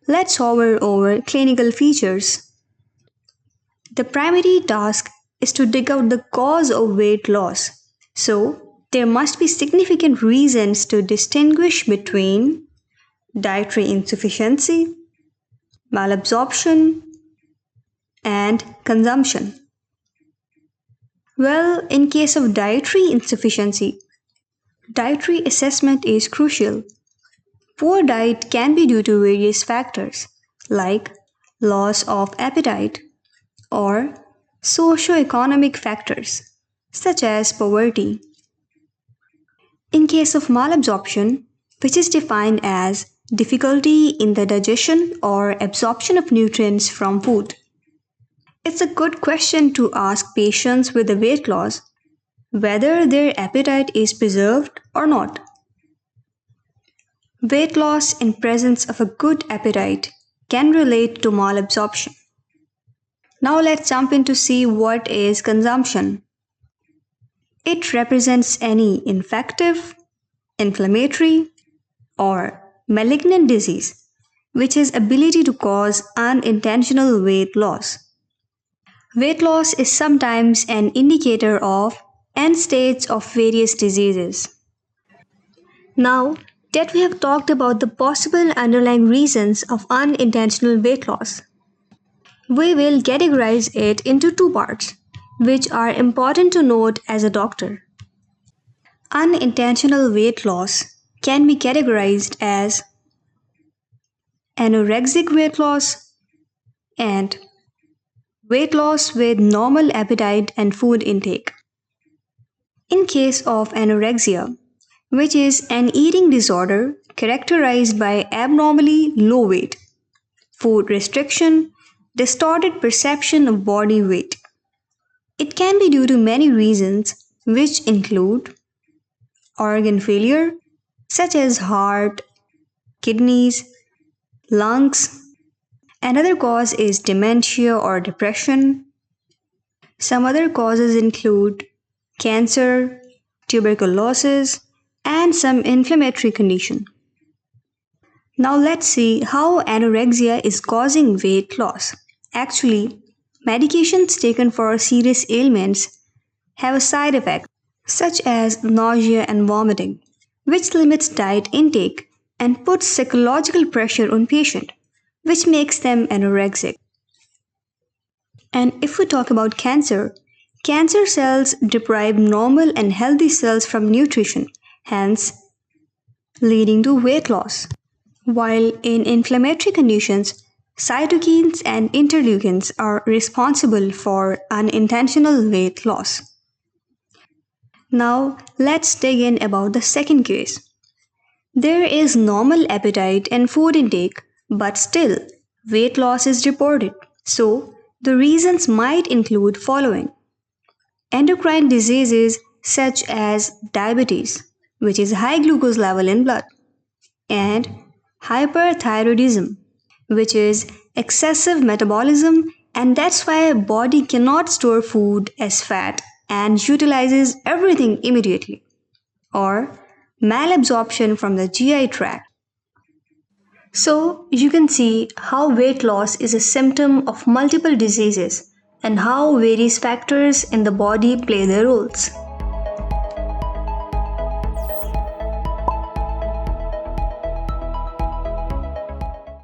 let's hover over clinical features. The primary task is to dig out the cause of weight loss. So, there must be significant reasons to distinguish between dietary insufficiency, malabsorption, and consumption. Well, in case of dietary insufficiency, dietary assessment is crucial. Poor diet can be due to various factors like loss of appetite or socio-economic factors such as poverty. In case of malabsorption, which is defined as difficulty in the digestion or absorption of nutrients from food, it's a good question to ask patients with a weight loss whether their appetite is preserved or not. Weight loss in presence of a good appetite can relate to malabsorption. Now let's jump in to see what is consumption. It represents any infective, inflammatory, or malignant disease which has ability to cause unintentional weight loss. Weight loss is sometimes an indicator of end stages of various diseases. Now that we have talked about the possible underlying reasons of unintentional weight loss, we will categorize it into two parts, which are important to note as a doctor. Unintentional weight loss can be categorized as anorexic weight loss and weight loss with normal appetite and food intake. In case of anorexia, which is an eating disorder characterized by abnormally low weight, food restriction, distorted perception of body weight. It can be due to many reasons, which include organ failure, such as heart, kidneys, lungs. Another cause is dementia or depression. Some other causes include cancer, tuberculosis, and some inflammatory condition. Now let's see how anorexia is causing weight loss. Actually, medications taken for serious ailments have a side effect such as nausea and vomiting, which limits diet intake and puts psychological pressure on patient, which makes them anorexic. And if we talk about cancer, cancer cells deprive normal and healthy cells from nutrition, hence leading to weight loss. While in inflammatory conditions, cytokines and interleukins are responsible for unintentional weight loss. Now let's dig in about the second case. There is normal appetite and food intake, but still weight loss is reported. So the reasons might include following: endocrine diseases such as diabetes, which is high glucose level in blood, and hyperthyroidism, which is excessive metabolism, and that's why body cannot store food as fat and utilizes everything immediately, or malabsorption from the GI tract. So you can see how weight loss is a symptom of multiple diseases and how various factors in the body play their roles.